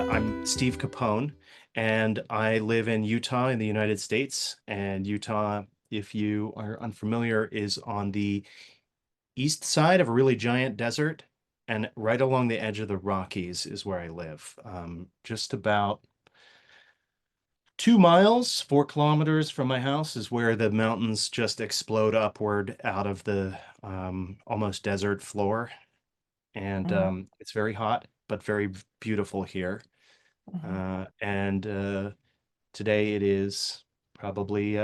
I'm Steve Capone, and I live in Utah in the United States. And Utah, if you are unfamiliar, is on the east side of a really giant desert, and right along the edge of the Rockies is where I live. Just about 2 miles, 4 kilometers from my house is where the mountains just explode upward out of the almost desert floor. And Hmm. it's very hot, but very beautiful here. Hmm. And Today it is probably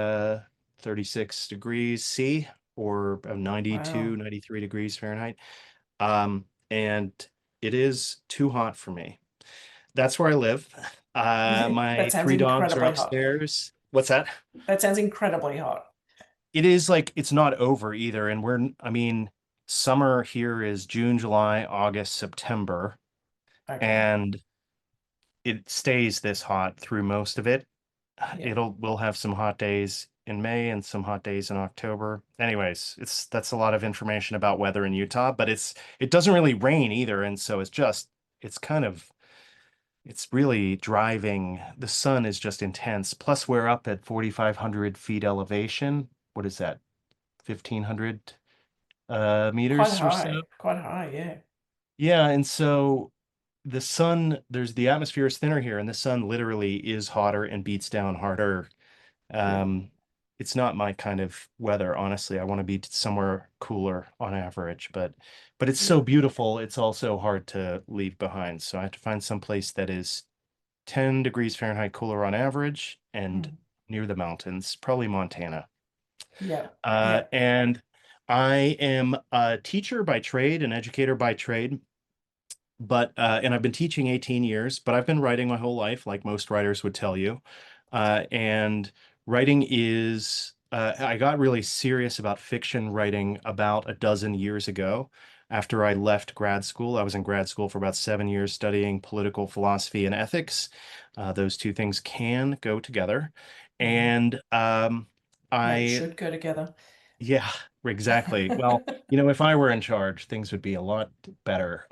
36 degrees C or about 92, Wow. 93 degrees Fahrenheit. And it is too hot for me. That's where I live. My That sounds three dogs are incredibly hot. upstairs. What's that? That sounds incredibly hot. It is like it's not over either. And I mean, summer here is June, July, August, September, Okay. and it stays this hot through most of it. Yeah. We'll have some hot days in May and some hot days in October. Anyways, that's a lot of information about weather in Utah, but it doesn't really rain either, and so it's kind of it's really driving. The sun is just intense. Plus, we're up at 4,500 feet elevation. What is that? 1,500 Quite meters or so? high. Quite high, yeah. Yeah, and so the atmosphere is thinner here, and the sun literally is hotter and beats down harder. Yeah. um, it's not my kind of weather, honestly. I want to be somewhere cooler on average, but it's Yeah. so beautiful, it's also hard to leave behind. So I have to find some place that is 10 degrees Fahrenheit cooler on average and Mm. near the mountains, probably Montana. Yeah. Yeah. And I am a teacher by trade, an educator by trade. And I've been teaching 18 years, but I've been writing my whole life, like most writers would tell you. And writing I got really serious about fiction writing about a dozen years ago. After I left grad school, I was in grad school for about 7 years studying political philosophy and ethics. Those two things can go together. Hmm. And Maybe I should go together. yeah, exactly. Well, if I were in charge, things would be a lot better.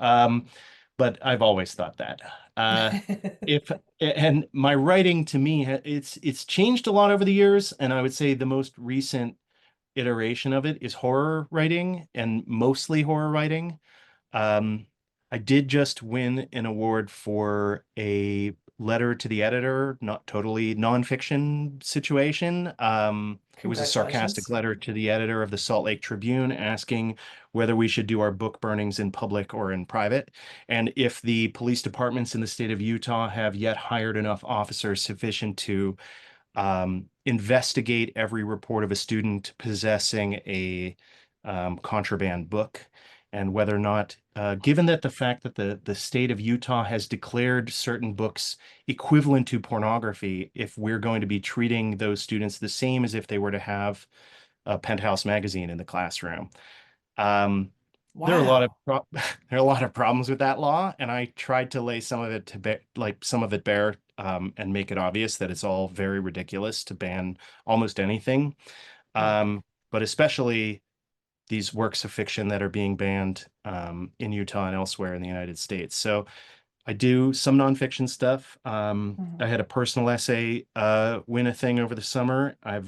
But I've always thought that. Uh, if and my writing to me, it's changed a lot over the years, and I would say the most recent iteration of it is horror writing and mostly horror writing. Um, I did just win an award for a letter to the editor, not totally nonfiction situation. It was a sarcastic Congratulations. letter to the editor of the Salt Lake Tribune asking whether we should do our book burnings in public or in private, and if the police departments in the state of Utah have yet hired enough officers sufficient to investigate every report of a student possessing a contraband book, and whether or not, given that the fact that the state of Utah has declared certain books equivalent to pornography, if we're going to be treating those students the same as if they were to have a Penthouse magazine in the classroom. Um, there are a lot of Wow. there are a lot of problems with that law, and I tried to lay some of it to bear, like some of it bare, and make it obvious that it's all very ridiculous to ban almost anything, Mm. but especially these works of fiction that are being banned in Utah and elsewhere in the United States. So I do some nonfiction stuff. I Mhm. had a personal essay win a thing over the summer. I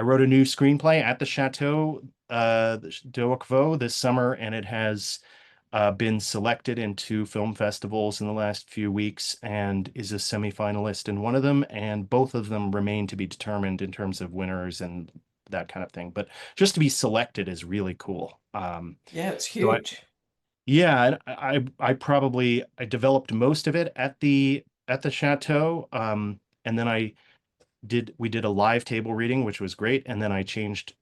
wrote a new screenplay at the Chateau de Ocvo this summer, and it has been selected in two film festivals in the last few weeks and is a semifinalist in one of them, and both of them remain to be determined in terms of winners and that kind of thing. But just to be selected is really cool. Yeah, it's So I, huge. yeah, and I developed most of it at the chateau. And then we did a live table reading, which was great. And then I changed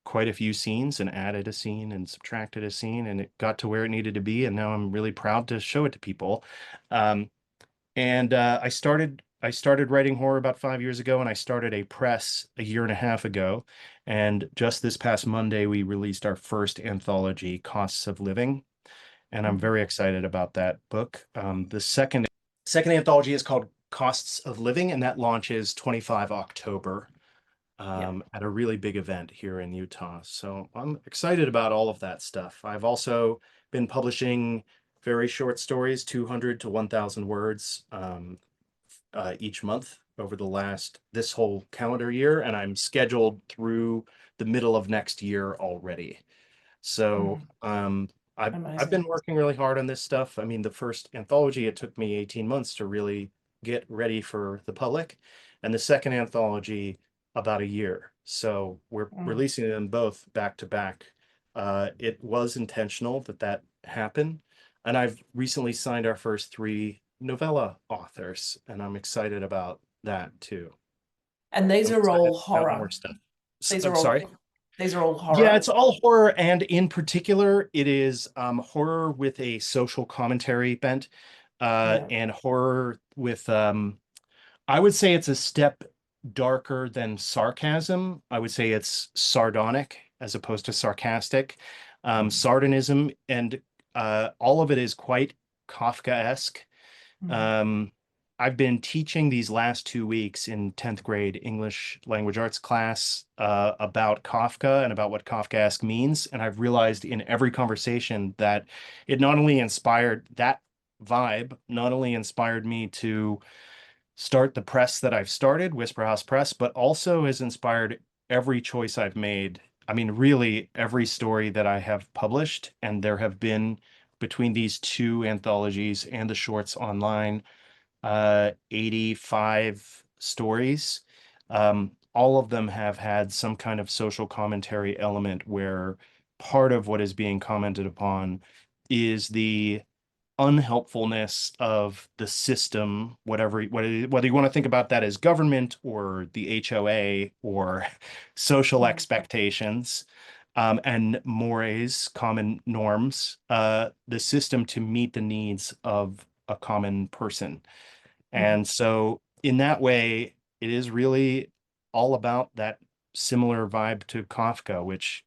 quite a few scenes and added a scene and subtracted a scene, and it got to where it needed to be. And now I'm really proud to show it to people. Um, and I started writing horror about 5 years ago, and I started a press a year and a half ago. And just this past Monday, we released our first anthology, Costs of Living, and I'm Mhm. very excited about that book. The second anthology is called Costs of Living, and that launches 25 October Yeah. at a really big event here in Utah. So I'm excited about all of that stuff. I've also been publishing very short stories, 200 to 1,000 words each month over this whole calendar year, and I'm scheduled through the middle of next year already. So Mm, I've been amazing. working really hard on this stuff. I mean, the first anthology, it took me 18 months to really get ready for the public, and the second anthology about a year. So we're Mm. releasing them both back to back. It was intentional that that happened, and I've recently signed our first three novella authors, and I'm excited about that too. And these I'm are excited all about more horror. stuff. These I'm are all sorry. these are all Yeah, horror. it's all horror, and in particular, it is horror with a social commentary bent, Yeah. and horror with I would say it's a step darker than sarcasm. I would say it's sardonic as opposed to sarcastic. Mm, Sardonism, and all of it is quite Kafkaesque. mm, Um, I've been teaching these last 2 weeks in 10th grade English language arts class about Kafka and about what Kafkaesque means. And I've realized in every conversation that it not only inspired that vibe, not only inspired me to start the press that I've started, Whisper House Press, but also has inspired every choice I've made. I mean, really, every story that I have published, and there have been between these two anthologies and the shorts online, 85 stories. All of them have had some kind of social commentary element where part of what is being commented upon is the unhelpfulness of the system, whether you want to think about that as government or the HOA or social mm, expectations, and mores, common norms, the system to meet the needs of a common person. mm, And so in that way, it is really all about that similar vibe to Kafka, which,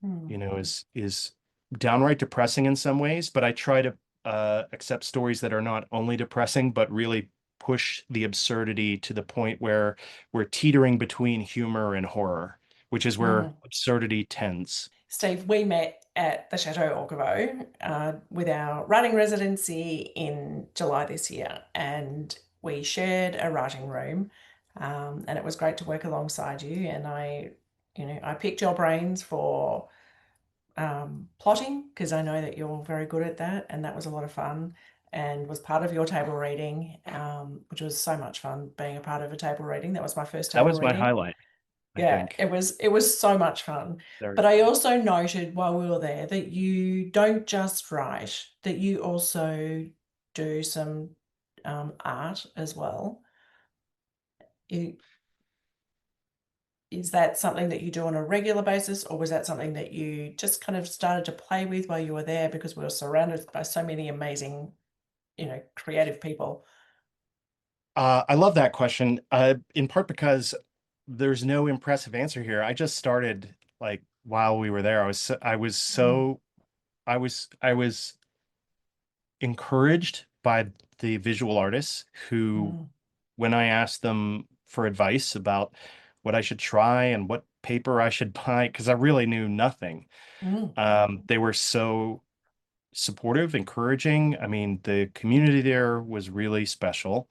mm. is downright depressing in some ways, but I try to accept stories that are not only depressing, but really push the absurdity to the point where we're teetering between humor and horror, which is where Mm. absurdity tends. Steve, we met at the Chateau Orcavo with our writing residency in July this year, and we shared a writing room. And it was great to work alongside you. And I picked your brains for plotting because I know that you're very good at that, and that was a lot of fun. And was part of your table reading, which was so much fun being a part of a table reading. That was my first That table was my reading. highlight, I Yeah, think. it was so much fun. Very But I fun. also noted while we were there that you don't just write, that you also do some art as well. You, is that something that you do on a regular basis, or was that something that you just kind of started to play with while you were there because we were surrounded by so many amazing, creative people? I love that question, in part because there's no impressive answer here. I just started like while we were there. Mm, I was encouraged by the visual artists who, mm, when I asked them for advice about what I should try and what paper I should buy, because I really knew nothing, mm, they were so supportive, encouraging. I mean, the community there was really special,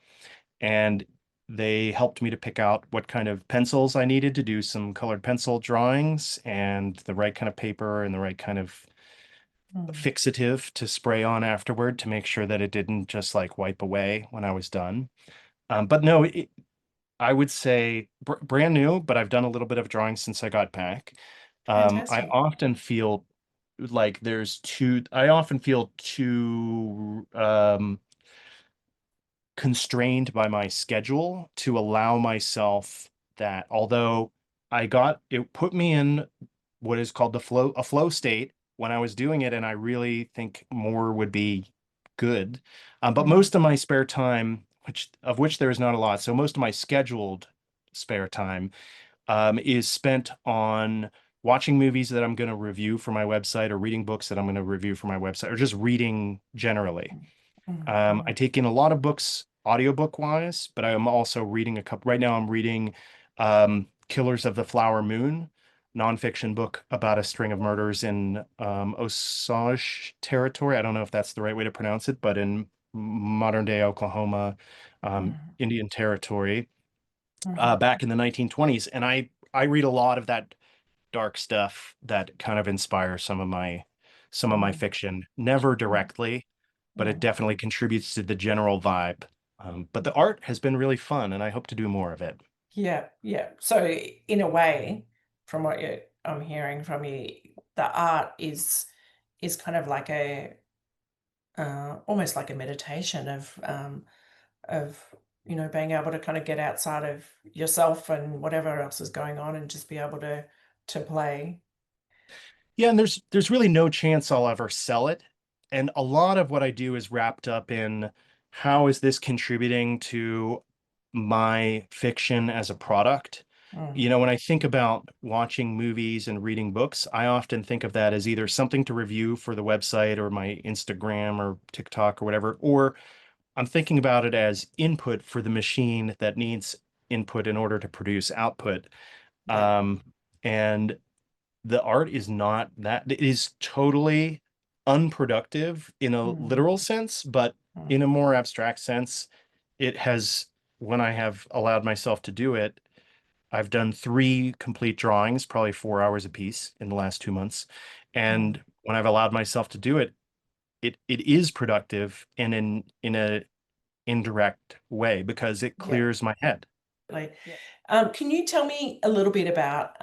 and they helped me to pick out what kind of pencils I needed to do some colored pencil drawings and the right kind of paper and the right kind of mm. fixative to spray on afterward to make sure that it didn't just like wipe away when I was done. But no, I would say brand new, but I've done a little bit of drawing since I got back. I Fantastic. often feel like I often feel too constrained by my schedule to allow myself that, although it put me in what is called a flow state when I was doing it, and I really think more would be good. But Mm, most of my spare time, which there is not a lot, so most of my scheduled spare time is spent on watching movies that I'm going to review for my website, or reading books that I'm going to review for my website, or just reading generally. mm, mm, I mm, take in a lot of books audiobook wise, but I am also reading a couple right now. I'm reading Killers of the Flower Moon nonfiction book about a string of murders in Osage territory. I don't know if that's the right way to pronounce it, but in modern day Oklahoma, Mm, Indian territory, mhm, back in the 1920s. And I read a lot of that dark stuff that kind of inspires some of my mm, fiction. Never mm, directly, but it mm. definitely contributes to the general vibe. But the art has been really fun, and I hope to do more of it. Yeah, yeah. So in a way, from what I'm hearing from you, the art is kind of like a almost like a meditation of being able to kind of get outside of yourself and whatever else is going on and just be able to play. Yeah, and there's really no chance I'll ever sell it. And a lot of what I do is wrapped up in how is this contributing to my fiction as a product? Mm, You know, when I think about watching movies and reading books, I often think of that as either something to review for the website or my Instagram or TikTok or whatever, or I'm thinking about it as input for the machine that needs input in order to produce output. yeah. Um, and the art is not that, it is totally unproductive in a Mm, literal sense, but mm, in a more abstract sense, it has, when I have allowed myself to do it, I've done three complete drawings, probably 4 hours a piece in the last 2 months. mm. And when I've allowed myself to do it, it is productive and in a indirect way because it Yeah. clears my head. Like, can you tell me a little bit about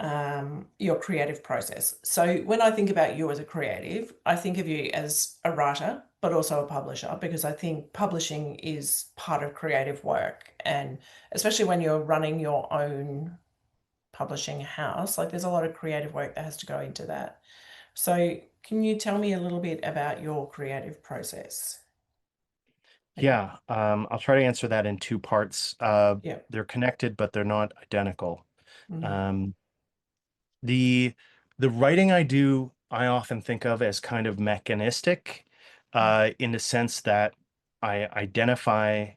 your creative process? So, when I think about you as a creative, I think of you as a writer, but also a publisher, because I think publishing is part of creative work. And especially when you're running your own publishing house, like there's a lot of creative work that has to go into that. So, can you tell me a little bit about your creative process? Like, Yeah, I'll try to answer that in two parts. yeah. They're connected, but they're not identical. Mm, Um, the the writing I do, I often think of as kind of mechanistic, mm, in the sense that I identify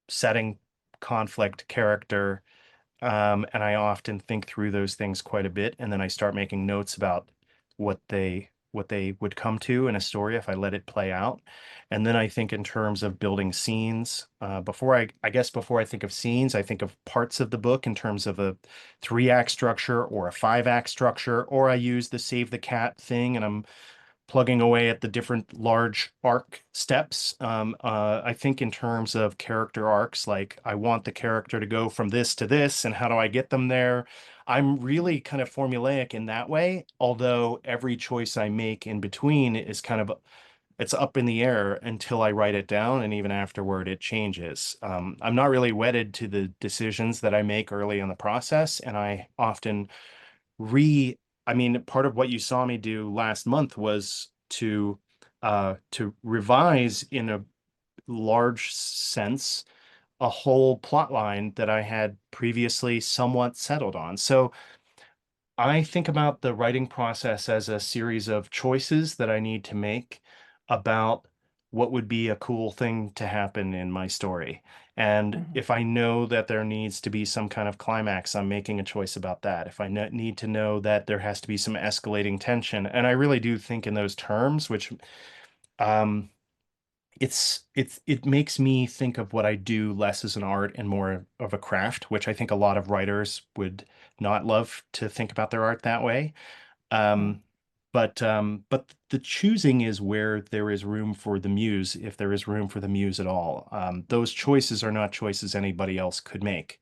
setting, conflict, character, and I often think through those things quite a bit, and then I start making notes about what they would come to in a story if I let it play out. And then I think in terms of building scenes. I guess before I think of scenes, I think of parts of the book in terms of a 3 act structure or a 5 act structure, or I use the save the cat thing and I'm plugging away at the different large arc steps. I think in terms of character arcs, like I want the character to go from this to this, and how do I get them there? I'm really kind of formulaic in that way, although every choice I make in between is kind of it's up in the air until I write it down, and even afterward it changes. I'm not really wedded to the decisions that I make early in the process, and I often re I mean, part of what you saw me do last month was to revise in a large sense a whole plot line that I had previously somewhat settled on. So I think about the writing process as a series of choices that I need to make about what would be a cool thing to happen in my story. And mhm, if I know that there needs to be some kind of climax, I'm making a choice about that. If I need to know that there has to be some escalating tension, and I really do think in those terms, which um, it makes me think of what I do less as an art and more of a craft, which I think a lot of writers would not love to think about their art that way. mm, Um, but the choosing is where there is room for the muse, if there is room for the muse at all. Those choices are not choices anybody else could make.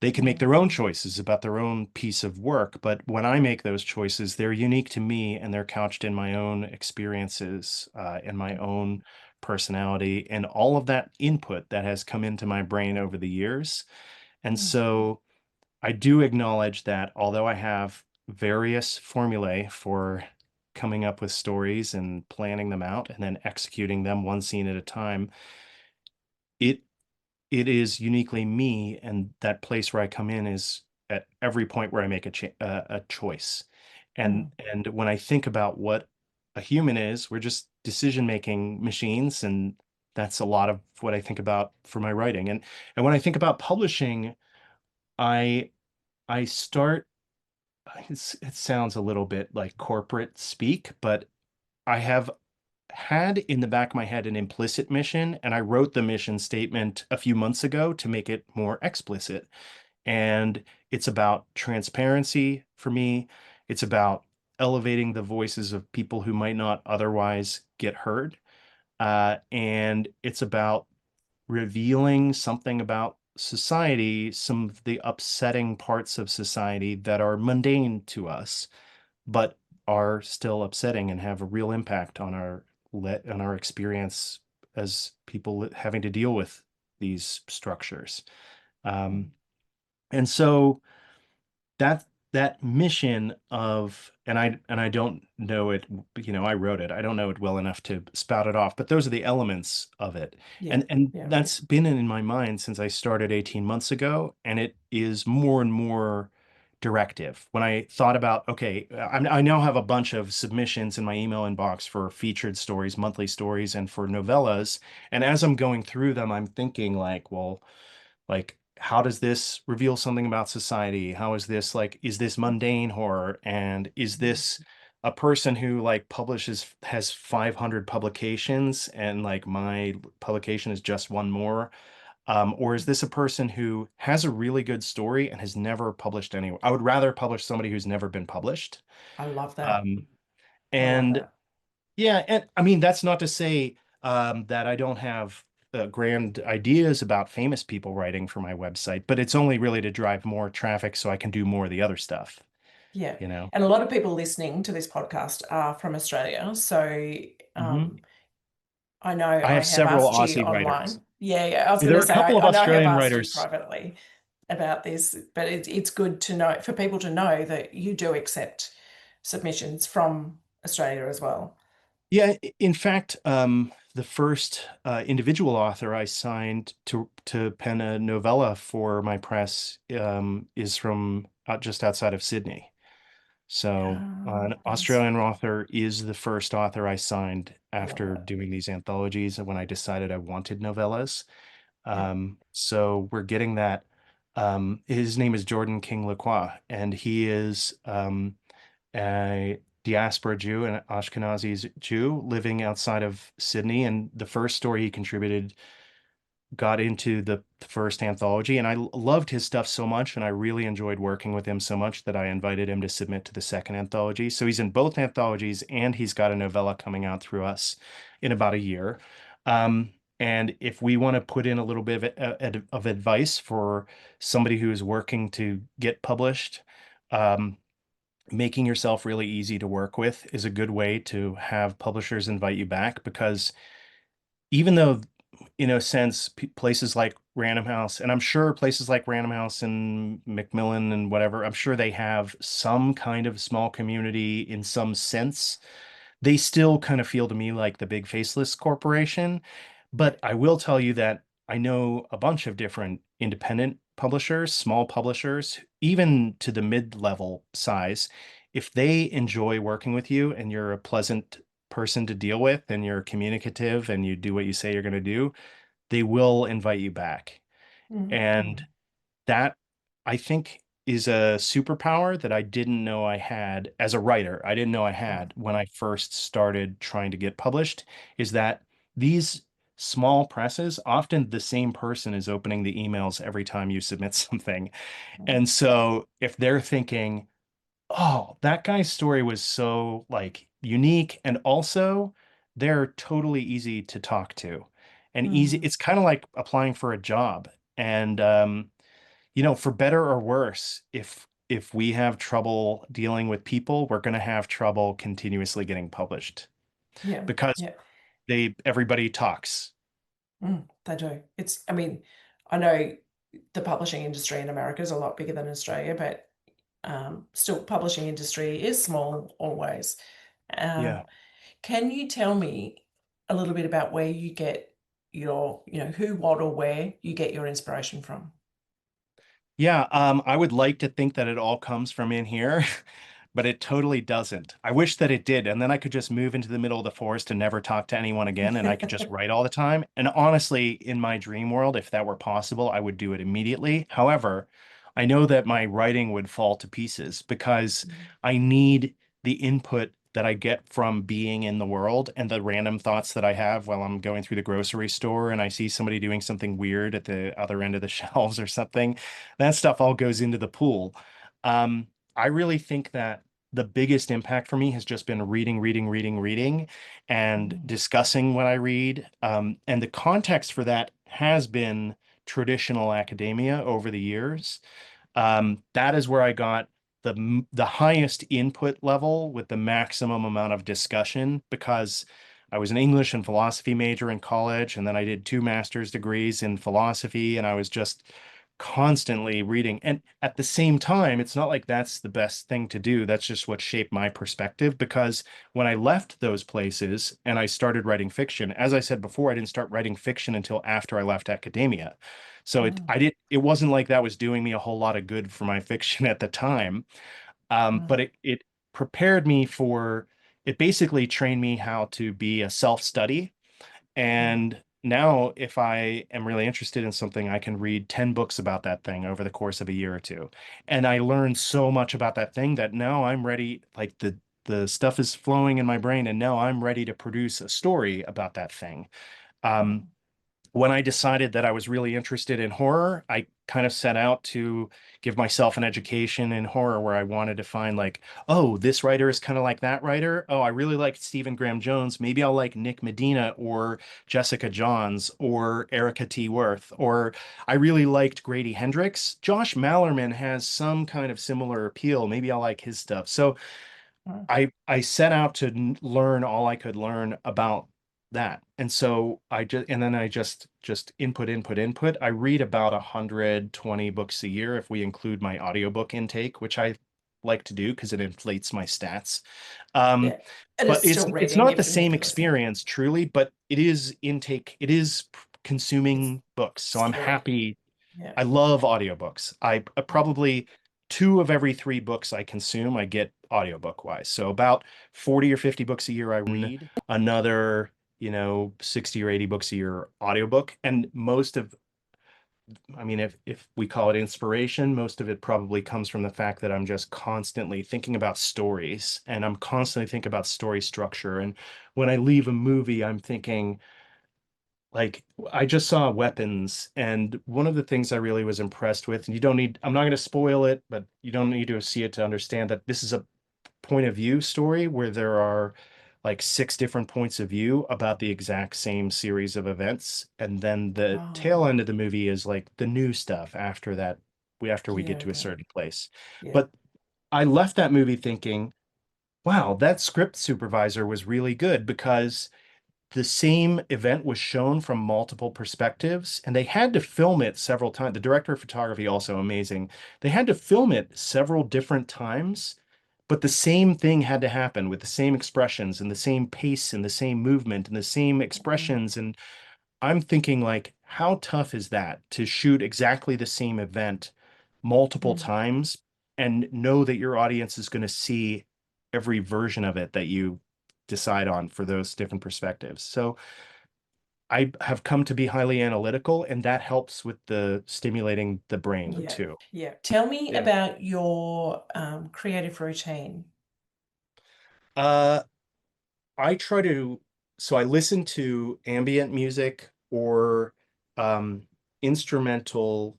They can make mm, their own choices about their own piece of work, but when I make those choices, they're unique to me and they're couched in my own experiences, in my own personality, and all of that input that has come into my brain over the years. And mm, so I do acknowledge that although I have various formulae for coming up with stories and planning them out and then executing them one scene at a time, it it is uniquely me, and that place where I come in is at every point where I make a choice. mm, And when I think about what a human is, we're just decision-making machines, and that's a lot of what I think about for my writing. And when I think about publishing, I I start it sounds a little bit like corporate speak, but I have had in the back of my head an implicit mission, and I wrote the mission statement a few months ago to make it more explicit. And it's about transparency for me. It's about elevating the voices of people who might not otherwise get heard. And it's about revealing something about society, some of the upsetting parts of society that are mundane to us, but are still upsetting and have a real impact on our experience as people having to deal with these structures. Um, and so that that mission of, and I don't know it, I wrote it. I don't know it well enough to spout it off, but those are the elements of it. Yeah, And yeah, that's been in my mind since I started 18 months ago, and it is more and more directive. When I thought about, okay, I now have a bunch of submissions in my email inbox for featured stories, monthly stories, and for novellas. And as I'm going through them, I'm thinking like, well, like, how does this reveal something about society? How is this like, is this mundane horror? And is this a person who like has 500 publications and like my publication is just one more? Or is this a person who has a really good story and has never published anywhere? I would rather publish somebody who's never been published. I love that. Um, I love and that. yeah, and I mean, that's not to say that I don't have grand ideas about famous people writing for my website, but it's only really to drive more traffic so I can do more of the other stuff, Yeah. you know? And a lot of people listening to this podcast are from Australia. So Hmm. I know I I have have several asked you Aussie writers. online. Yeah, yeah. I was Yeah, going there to are a say, couple of I know I have Australian asked you writers. privately about this, but it's good to know for people to know that you do accept submissions from Australia as well. Yeah, in fact, the first individual author I signed to pen a novella for my press is from just outside of Sydney. So, an Nice. Australian author is the first author I signed Love after that. doing these anthologies and when I decided I wanted novellas. Yeah. So we're getting that. His name is Jordan King Lacroix, and he is a diaspora Jew, an Ashkenazi Jew living outside of Sydney. And the first story he contributed got into the first anthology, and I loved his stuff so much, and I really enjoyed working with him so much that I invited him to submit to the second anthology. So he's in both anthologies, and he's got a novella coming out through us in about a year. And if we want to put in a little bit of advice for somebody who is working to get published, um, making yourself really easy to work with is a good way to have publishers invite you back, because even though in a sense places like Random House, and I'm sure places like Random House and Macmillan and whatever, I'm sure they have some kind of small community in some sense, they still kind of feel to me like the big faceless corporation. Yeah. But I will tell you that I know a bunch of different independent publishers, small publishers, even to the mid-level size. If they enjoy working with you and you're a pleasant person to deal with and you're communicative and you do what you say you're going to do, they will invite you back. And Mm. that, I think, is a superpower that I didn't know I had as a writer. I didn't know I Mm. had when I first started trying to get published, is that these small presses, often the same person is opening the emails every time you submit something. Mm. And so if they're thinking, oh, that guy's story was so like unique, and also they're totally easy to talk to and easy. Mm. It's kind of like applying for a job. And for better or worse, if we have trouble dealing with people, we're going to have trouble continuously getting published Yeah. because Yeah. everybody talks. They do. I mean, I know the publishing industry in America is a lot bigger than Australia, but still, publishing industry is small always. Yeah. Um, can you tell me a little bit about where you get who, what, or where you get your inspiration from? Yeah, I would like to think that it all comes from in here, but it totally doesn't. I wish that it did, and then I could just move into the middle of the forest and never talk to anyone again, and I could just write all the time. And honestly, in my dream world, if that were possible, I would do it immediately. However, I know that my writing would fall to pieces because Mm. I need the input that I get from being in the world and the random thoughts that I have while I'm going through the grocery store and I see somebody doing something weird at the other end of the shelves or something. That stuff all goes into the pool. I really think that the biggest impact for me has just been reading, reading, reading, reading, and Mm. discussing what I read. And the context for that has been traditional academia over the years. That is where I got the highest input level with the maximum amount of discussion because I was an English and philosophy major in college, and then I did two master's degrees in philosophy, and I was just constantly reading. And at the same time, it's not like that's the best thing to do. That's just what shaped my perspective because when I left those places and I started writing fiction, as I said before, I didn't start writing fiction until after I left academia. So Mm. it wasn't like that was doing me a whole lot of good for my fiction at the time. Mm. But it prepared me for it basically trained me how to be a self-study. Mm. And now if I am really interested in something, I can read 10 books about that thing over the course of a year or two. And I learned so much about that thing that now I'm ready, like the stuff is flowing in my brain, and now I'm ready to produce a story about that thing. Um, Mm. when I decided that I was really interested in horror, I kind of set out to give myself an education in horror where I wanted to find like, oh, this writer is kind of like that writer. Oh, I really like Stephen Graham Jones. Maybe I'll like Nick Medina or Jessica Johns or Erica T. Worth. Or I really liked Grady Hendrix. Josh Mallerman has some kind of similar appeal. Maybe I'll like his stuff. So Mm. I set out to learn all I could learn about that. And so I just input, input, input. I read about 120 books a year if we include my audiobook intake, which I like to do because it inflates my stats. Um, Yeah. And but it's still it's reading, not the even if same you're listening. experience truly, but it is intake, it is It's consuming books. So I'm story. happy. Yeah. I love audiobooks. I Mm. probably two of every three books I consume, I get audiobook wise. So about 40 or 50 books a year I read, another, 60 or 80 books a year audiobook. And most of, I mean, if we call it inspiration, most of it probably comes from the fact that I'm just constantly thinking about stories and I'm constantly thinking about story structure. And when I leave a movie, I'm thinking, like I just saw Weapons, and one of the things I really was impressed with, and I'm not going to spoil it, but you don't need to see it to understand that this is a point of view story where there are like six different points of view about the exact same series of events. And then the tail Oh, end of the movie is like the new stuff after that, after we yeah. get to a Okay. certain place. Yeah. But I left that movie thinking, wow, that script supervisor was really good because the same event was shown from multiple perspectives, and they had to film it several times. The director of photography also amazing. They had to film it several different times, but the same thing had to happen with the same expressions and the same pace and the same movement and the same Mm. expressions. And I'm thinking like, how tough is that to shoot exactly the same event multiple Mm. times and know that your audience is going to see every version of it that you decide on for those different perspectives. So I have come to be highly analytical, and that helps with the stimulating the brain Yeah. too. Yeah. Tell me Yeah. about your creative routine. Uh, I try to, so I listen to ambient music or um, instrumental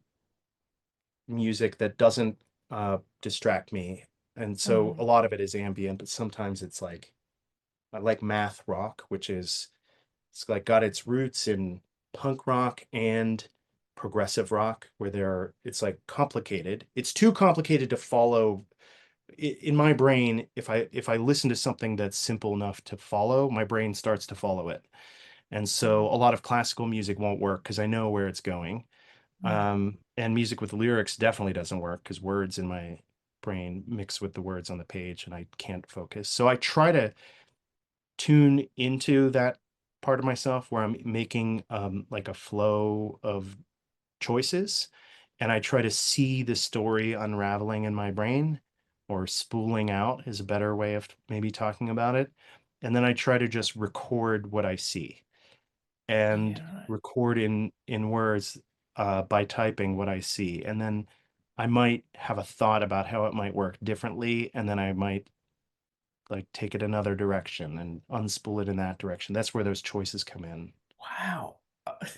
music that doesn't distract me. And so a Mm. lot of it is ambient, but sometimes it's like I like math rock, which is it's like got its roots in punk rock and progressive rock, where it's like complicated. It's too complicated to follow. In my brain, if I listen to something that's simple enough to follow, my brain starts to follow it. And so Mm. a lot of classical music won't work because I know where it's going. Mm. And music with lyrics definitely doesn't work because words in my brain mix with the words on the page and I can't focus. So I try to tune into that part of myself where I'm making like a flow of choices and I try to see the story unraveling in my brain or spooling out is a better way of maybe talking about it. And then I try to just record what I see and Yeah. Right. record in words by typing what I see. And then I might have a thought about how it might work differently, and then I might like take it another direction and unspool it in that direction. That's where those choices come in. Wow.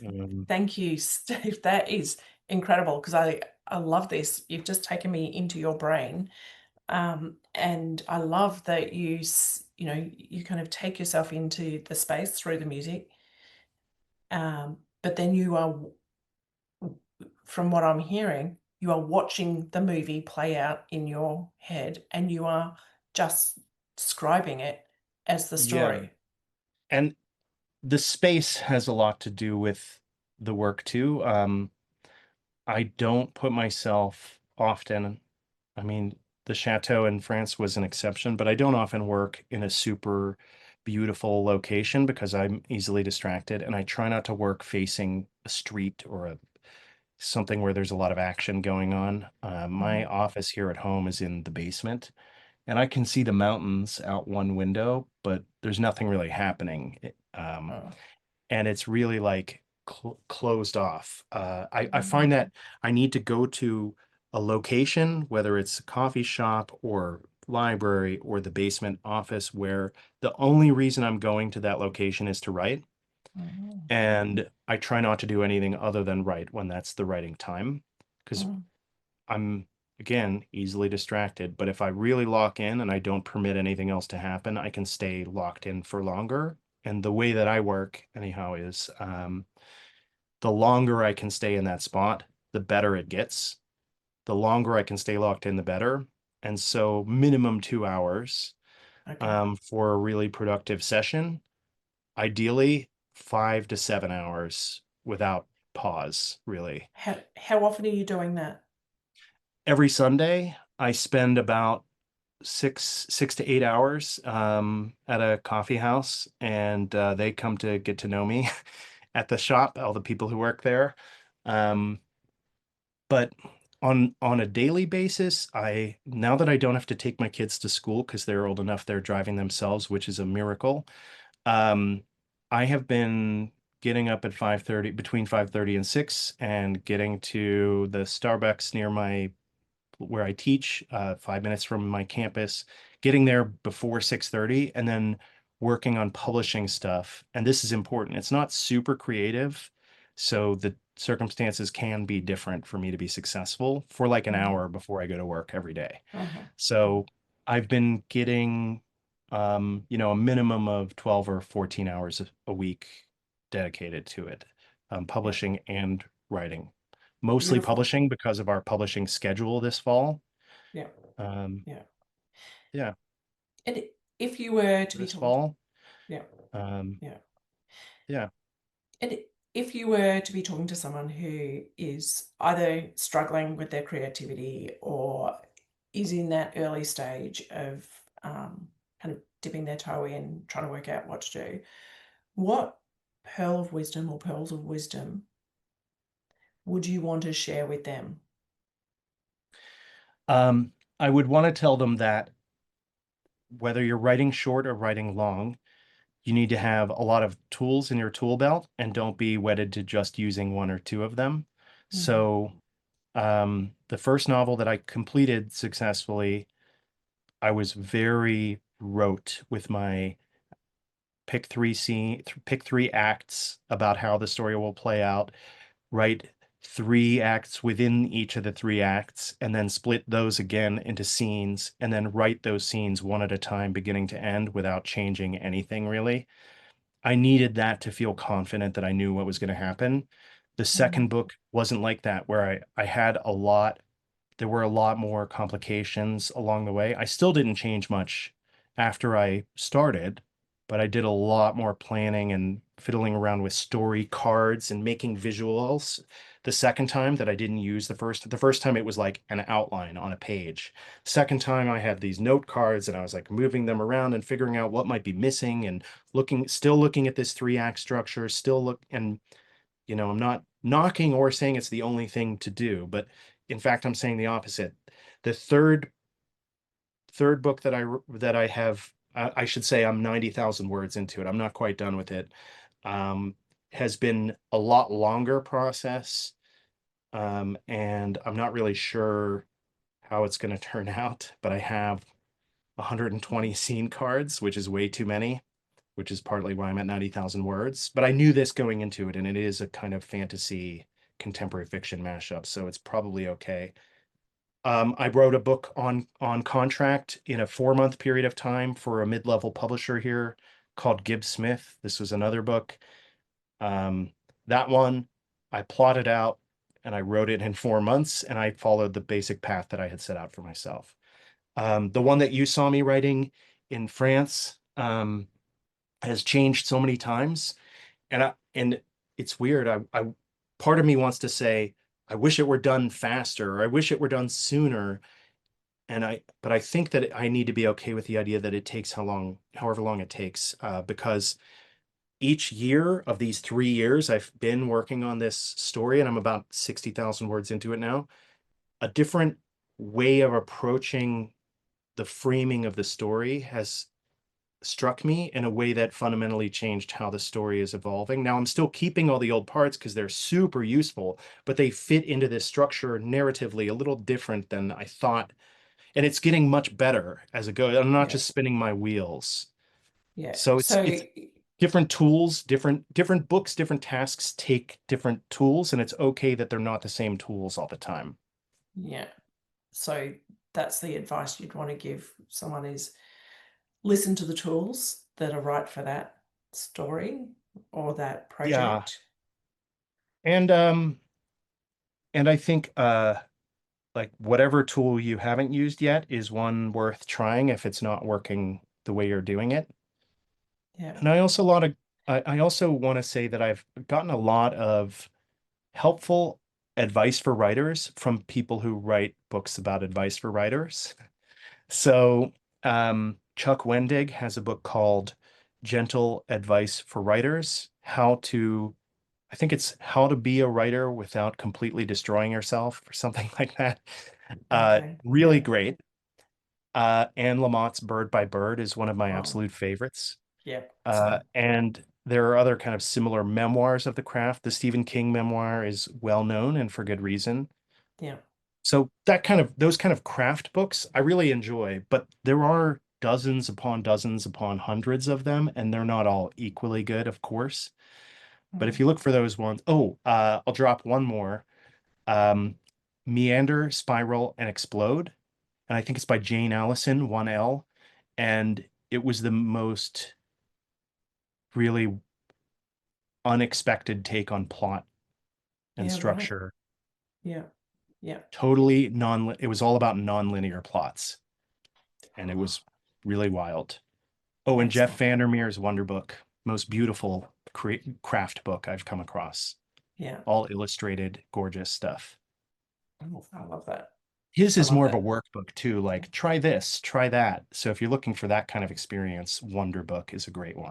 Um, Thank you, Steve. That is incredible because I love this. You've just taken me into your brain. And I love that you kind of take yourself into the space through the music. But then you are, from what I'm hearing, you are watching the movie play out in your head and you are just describing it as the yeah. story. And the space has a lot to do with the work too. I don't put myself often, I mean, the chateau in France was an exception, but I don't often work in a super beautiful location because I'm easily distracted, and I try not to work facing a street or something where there's a lot of action going on. My Mhm. office here at home is in the basement, and I can see the mountains out one window, but there's nothing really happening. Oh. And it's really like closed off. I find Mhm. that I need to go to a location, whether it's a coffee shop or library or the basement office, where the only reason I'm going to that location is to write. Mhm. And I try not to do anything other than write when that's the writing time, because Mhm. I'm, again, easily distracted. But if I really lock in and I don't permit anything else to happen, I can stay locked in for longer. And the way that I work, anyhow, is the longer I can stay in that spot, the better it gets. The longer I can stay locked in, the better. And so, minimum 2 hours Okay. for a really productive session. Ideally, 5 to 7 hours without pause, really. How often are you doing that? Every Sunday, I spend about 6 to 8 hours at a coffee house, and they come to get to know me at the shop, all the people who work there. Um, but on a daily basis, I now that I don't have to take my kids to school because they're old enough, they're driving themselves, which is a miracle. Um, I have been getting up at 5:30, between 5:30 and 6, and getting to the Starbucks near my where I teach, 5 minutes from my campus, getting there before 6:30, and then working on publishing stuff. And this is important. It's not super creative, so the circumstances can be different for me to be successful for like an Mhm. hour before I go to work every day. Mhm. So I've been getting, a minimum of 12 or 14 hours a week dedicated to it, Yeah. publishing and writing. Mostly Beautiful. publishing because of our publishing schedule this fall. Yeah. Um, Yeah. yeah, And if you were to be this talking to, fall. yeah, Um, yeah. yeah. And if you were to be talking to someone who is either struggling with their creativity or is in that early stage of kind of dipping their toe in, trying to work out what to do, what pearl of wisdom or pearls of wisdom would you want to share with them? I would want to tell them that whether you're writing short or writing long, you need to have a lot of tools in your tool belt and don't be wedded to just using one or two of them. Mhm. So, the first novel that I completed successfully, I was very rote with my pick 3 acts about how the story will play out, write 3 acts within each of the 3 acts, and then split those again into scenes, and then write those scenes one at a time, beginning to end, without changing anything really. I needed that to feel confident that I knew what was going to happen. The second Mhm. book wasn't like that, where I had a lot there were a lot more complications along the way. I still didn't change much after I started, but I did a lot more planning and fiddling around with story cards and making visuals the second time that I didn't use the first. The first time it was like an outline on a page. Second time I had these note cards and I was like moving them around and figuring out what might be missing and still looking at this 3 act structure, still look and I'm not knocking or saying it's the only thing to do, but in fact, I'm saying the opposite. The third book that I have, I should say I'm 90,000 words into it. I'm not quite done with it. Um, has been a lot longer process, And I'm not really sure how it's going to turn out, but I have 120 scene cards, which is way too many, which is partly why I'm at 90,000 words. But I knew this going into it, and it is a kind of fantasy contemporary fiction mashup, so it's probably okay. I wrote a book on contract in a 4 month period of time for a mid-level publisher here called Gibbs Smith. This was another book. Um, that one I plotted out and I wrote it in 4 months, and I followed the basic path that I had set out for myself. The one that you saw me writing in France has changed so many times, and it's weird. I part of me wants to say I wish it were done faster, or I wish it were done sooner. But I think that I need to be okay with the idea that it takes however long it takes, because each year of these 3 years I've been working on this story, and I'm about 60,000 words into it now. A different way of approaching the framing of the story has struck me in a way that fundamentally changed how the story is evolving. Now, I'm still keeping all the old parts because they're super useful, but they fit into this structure narratively a little different than I thought. And it's getting much better as it goes. I'm not Yeah. just spinning my wheels. Yeah. So So, it's different tools, different books, different tasks take different tools, and it's okay that they're not the same tools all the time. yeah. So that's the advice you'd want to give someone is listen to the tools that are right for that story or that Yeah. project. And and I think like whatever tool you haven't used yet is one worth trying if it's not working the way you're doing it. Yeah. And I also want to say that I've gotten a lot of helpful advice for writers from people who write books about advice for writers. So Chuck Wendig has a book called Gentle Advice for Writers, I think it's How to Be a Writer Without Completely Destroying Yourself or something like that. Okay. Really Yeah. great. Anne Lamott's Bird by Bird is one of my Oh, absolute favorites. yeah. Same. And there are other kind of similar memoirs of the craft. The Stephen King memoir is well known and for good reason. Yeah. So those kind of craft books I really enjoy, but there are dozens upon hundreds of them, and they're not all equally good, of course. But if Mm. you look for those ones, I'll drop one more. Um, Meander, Spiral, and Explode. And I think it's by Jane Allison, 1L. And it was the most really unexpected take on plot and Yeah. Right. structure. Yeah. Yeah. Totally it was all about non-linear plots, and it was really wild. Oh, and Jeff Excellent. Vandermeer's Wonder Book, most beautiful craft book I've come across. Yeah. All illustrated, gorgeous stuff. Oh, I love that. His I is love more of a that. workbook too, like try this, try that. So if you're looking for that kind of experience, Wonder Book is a great one.